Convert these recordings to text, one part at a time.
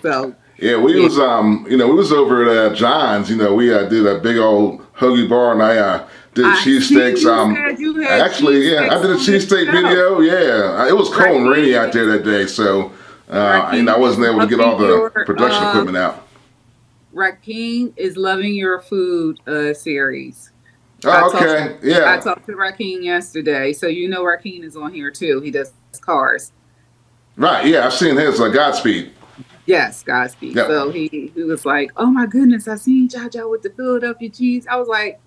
So, Yeah, we yeah. was we was over at John's. We did a big old hoagie bar, and I did I seen cheesesteaks. you said you had Actually, yeah, I cheesesteaks did a on your cheesesteak show. video. Yeah, it was cold and rainy Raheem out there is that day, so I Raheem is wasn't able to get all loving the your production equipment out. Raheem is loving your food series. I Oh, talked okay, I yeah, talked to Raheem yesterday, so you know Raheem is on here too. He does cars. right, yeah, I've seen his Godspeed. Yes, Godspeed. Yep. So he was like, "Oh my goodness, I seen Jaja with the Philadelphia cheese." I was like,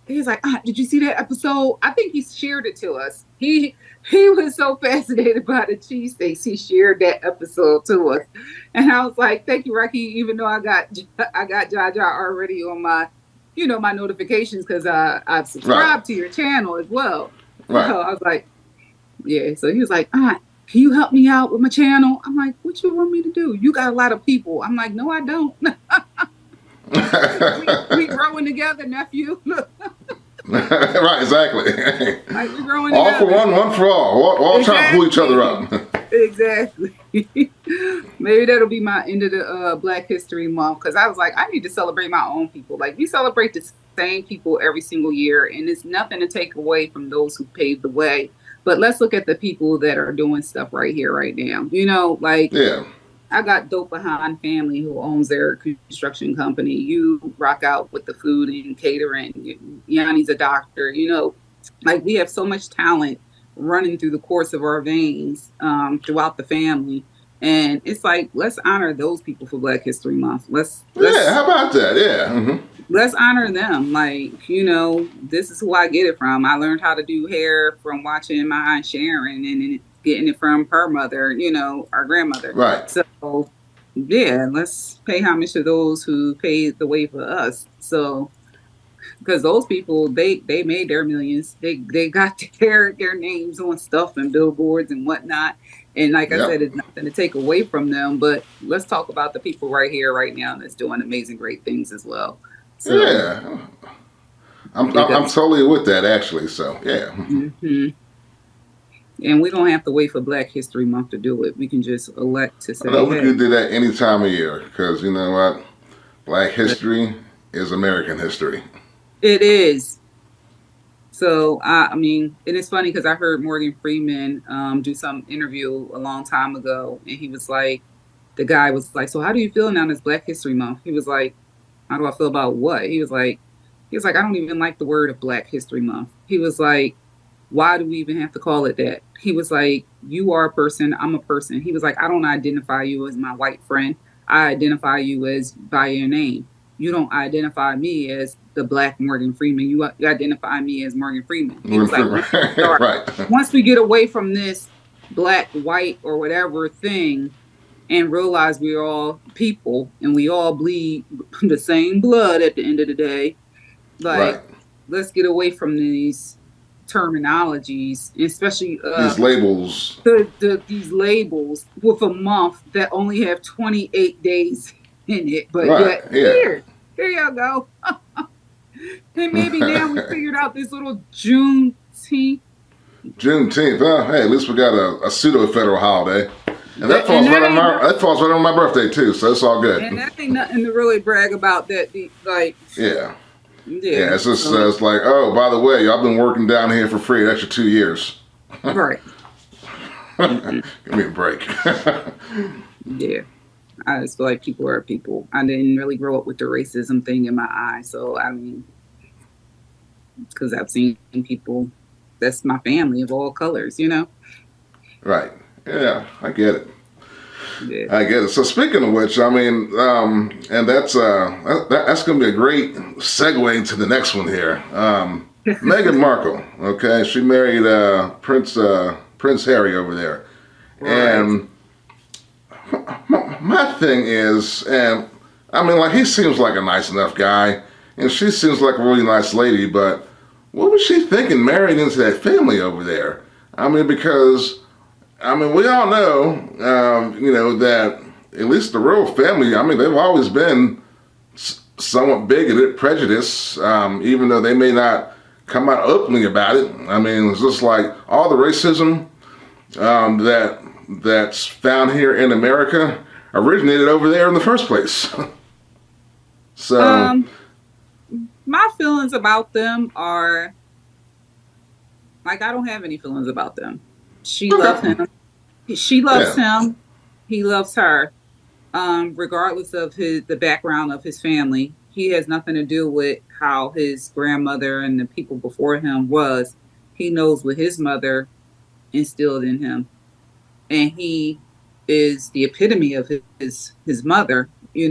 he's like, "Did you see that episode?" I think he shared it to us. He was so fascinated by the cheesesteaks. He shared that episode to us, and I was like, "Thank you, Rocky." Even though I got Jaja already on my, my notifications because I've Right, subscribed to your channel as well. So right. I was like, yeah. So he was like, can you help me out with my channel? I'm like, what you want me to do? You got a lot of people. I'm like, no, I don't. we growing together, nephew. Look, Right, exactly. like we're growing All for together. one for all. All trying to pull each other Exactly. up. Exactly. Maybe that'll be my end of the Black History Month because I was like, I need to celebrate my own people. Like we celebrate the same people every single year, and it's nothing to take away from those who paved the way. But let's look at the people that are doing stuff right here, right now. Like Yeah. I got Dope Behind Family who owns their construction company. You rock out with the food and catering. Yanni's a doctor. Like we have so much talent running through the course of our veins throughout the family. And it's like, let's honor those people for Black History Month. Let's Yeah, let's how about that? Yeah. let's honor them. Like, this is who I get it from. I learned how to do hair from watching my Aunt Sharon and getting it from her mother, our grandmother. Right. So yeah, let's pay homage to those who paved the way for us. So because those people they made their millions. They got their names on stuff and billboards and whatnot. And like I Yep. said, it's nothing to take away from them. But let's talk about the people right here, right now, that's doing amazing, great things as well. So Yeah. I'm because totally with that actually. So yeah. hmm and we don't have to wait for Black History Month to do it. We can just elect to I know say, we hey, could do that any time of year because you know what, Black history is American history. it is. So I mean, and it's funny because I heard Morgan Freeman do some interview a long time ago, and he was like, the guy was like, "So how do you feel now? It's Black History Month." He was like, "How do I feel about what?" He was like, "I don't even like the word of Black History Month." He was like, "Why do we even have to call it that?" He was like, "You are a person, I'm a person." He was like, "I don't identify you as my white friend. I identify you as by your name. You don't identify me as the Black Morgan Freeman. You identify me as Morgan Freeman." He was like, Right. once we get away from this black, white, or whatever thing and realize we're all people and we all bleed the same blood at the end of the day, Right. like, let's get away from these terminologies, especially These labels. these labels with a month that only have 28 days in it. But Right. yet, Yeah. here you go. And maybe now we figured out this little Juneteenth. Juneteenth. Well, hey, at least we got a pseudo federal holiday, and that And falls right on my birthday too. So it's all good. and that ain't nothing to really brag about. Like, Yeah. yeah, Yeah. It's just it's like, oh, by the way, I've been working down here for free an extra 2 years. right. Give me a break. Yeah. I just feel like people are people. I didn't really grow up with the racism thing in my eye. So, I mean, because I've seen people, that's my family of all colors. Right. Yeah, I get it. Yeah. I get it. So speaking of which, I mean, and that's going to be a great segue into the next one here. Meghan Markle. Okay, she married Prince Harry over there, Right. and my thing is, and I mean, like he seems like a nice enough guy, and she seems like a really nice lady, but what was she thinking marrying into that family over there? I mean, because we all know, that at least the royal family, I mean, they've always been somewhat bigoted, prejudiced, even though they may not come out openly about it. I mean, it's just like all the racism that's found here in America originated over there in the first place. So, Um, my feelings about them are like I don't have any feelings about them. She loves him. okay. She loves Yeah. him. He loves her. Regardless of the background of his family, he has nothing to do with how his grandmother and the people before him was. He knows what his mother instilled in him, and he is the epitome of his mother. He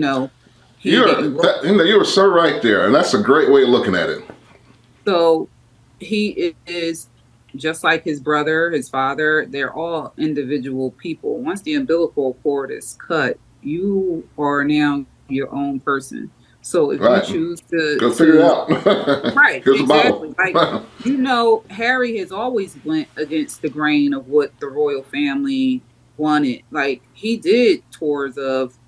didn't grow. You were so right there, and that's a great way of looking at it. So he is just like his brother, his father. They're all individual people. Once the umbilical cord is cut, you are now your own person. So if you Right. choose to Go figure it to out. right, Here's the exactly. Bible. Like Harry has always went against the grain of what the royal family wanted. Like he did tours of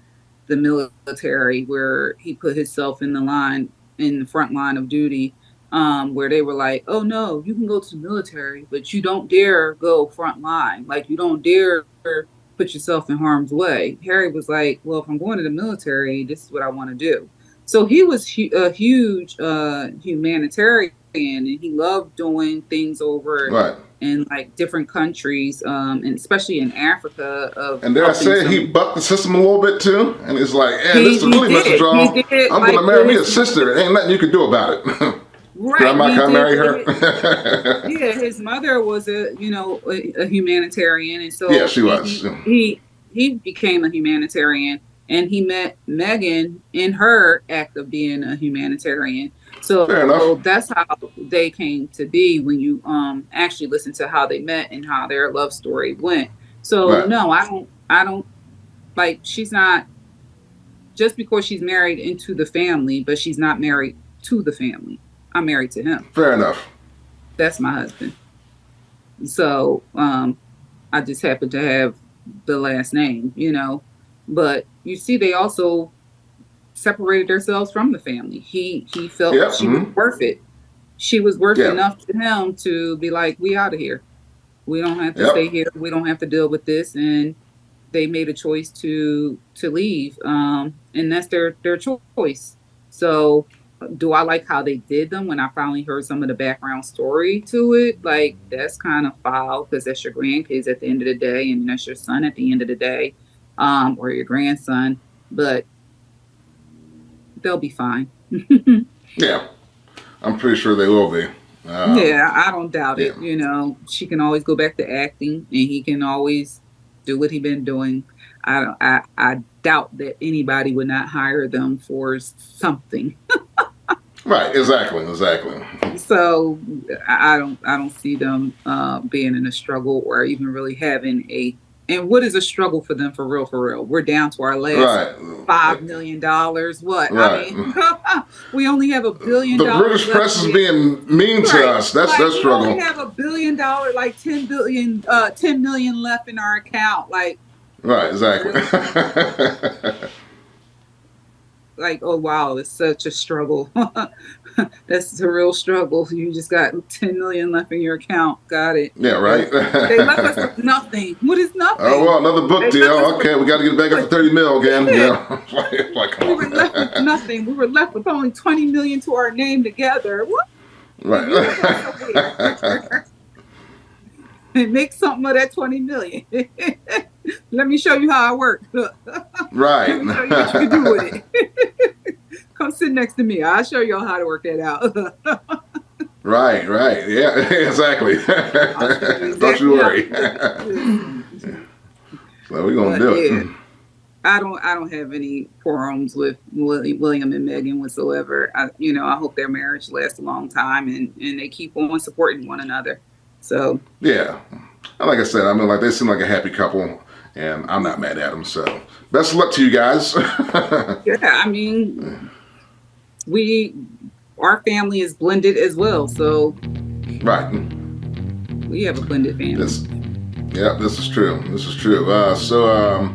the military where he put himself in the front line of duty, where they were like, oh no, you can go to the military but you don't dare go front line, like you don't dare put yourself in harm's way. Harry was like, well, if I'm going to the military, this is what I want to do. So he was a huge humanitarian, and he loved doing things over Right. in like different countries, and especially in Africa, of And dare I helping say, he some. bucked the system a little bit too. And it's like, and this He is he really message did. He wrong. did I'm going like to marry with me a his sister. Ain't nothing you can do about it. right. Grandma, He can I did marry with her? his yeah. His mother was a humanitarian, and Yeah, so she was. he became a humanitarian, and he met Megan in her act of being a humanitarian. So Fair enough. that's how they came to be when you actually listen to how they met and how their love story went. So Right. no, I don't like she's not just because she's married into the family, but she's not married to the family. I'm married to him. Fair enough. That's my husband. So I just happen to have the last name. But you see, they also separated themselves from the family. He felt Yep. she was worth it. She was worth Yeah. enough to him to be like, we out of here. We don't have to stay Yep. here. We don't have to deal with this. And they made a choice to leave, and that's their choice. So do I like how they did them? When I finally heard some of the background story to it, like that's kind of foul, because that's your grandkids at the end of the day, and that's your son at the end of the day, or your grandson. But they'll be fine. Yeah. I'm pretty sure they will be. Um, Yeah, I don't doubt yeah. it. She can always go back to acting, and he can always do what he been doing. I doubt that anybody would not hire them for something. Right. Exactly. Exactly. So I don't see them being in a struggle, or even really having a. And what is a struggle for them, for real? For real, we're down to our last Right. $5 million. What I Right. mean, we only have The $1 billion British left press to is be. being mean to Right. us. That's Like their we only struggle. have $1 billion, like 10 billion, 10 million left in our account. Like, Right. Exactly. really? Like, oh wow, it's such a struggle. That's a real struggle. You just got 10 million left in your account. Got it. Yeah. Okay. Right. They left us with nothing. What is Oh nothing? well, another book They deal. left us Okay, we got to get back up to with 30 mil again. yeah. Yeah. Like, come We were left with on. nothing. We were left with only 20 million to our name together. What? Right. You go somewhere and make something of that 20 million. Let me show you how I work. Let Right. me show you what you can do with it. Come sit next to me. I'll show you all how to work that out. Right. Right. Yeah. Exactly. I'll show you Don't you exactly how worry. to do it. Listen. So we're gonna But do yeah, it. I don't have any quorums with William and Megan whatsoever. I hope their marriage lasts a long time, and they keep on supporting one another. So Yeah. And like I said, I mean, like they seem like a happy couple, and I'm not mad at them. So best of luck to you guys. yeah, I mean, we our family is blended as well, so Right. we have a blended family. This. Yeah. This is true. This is true. So.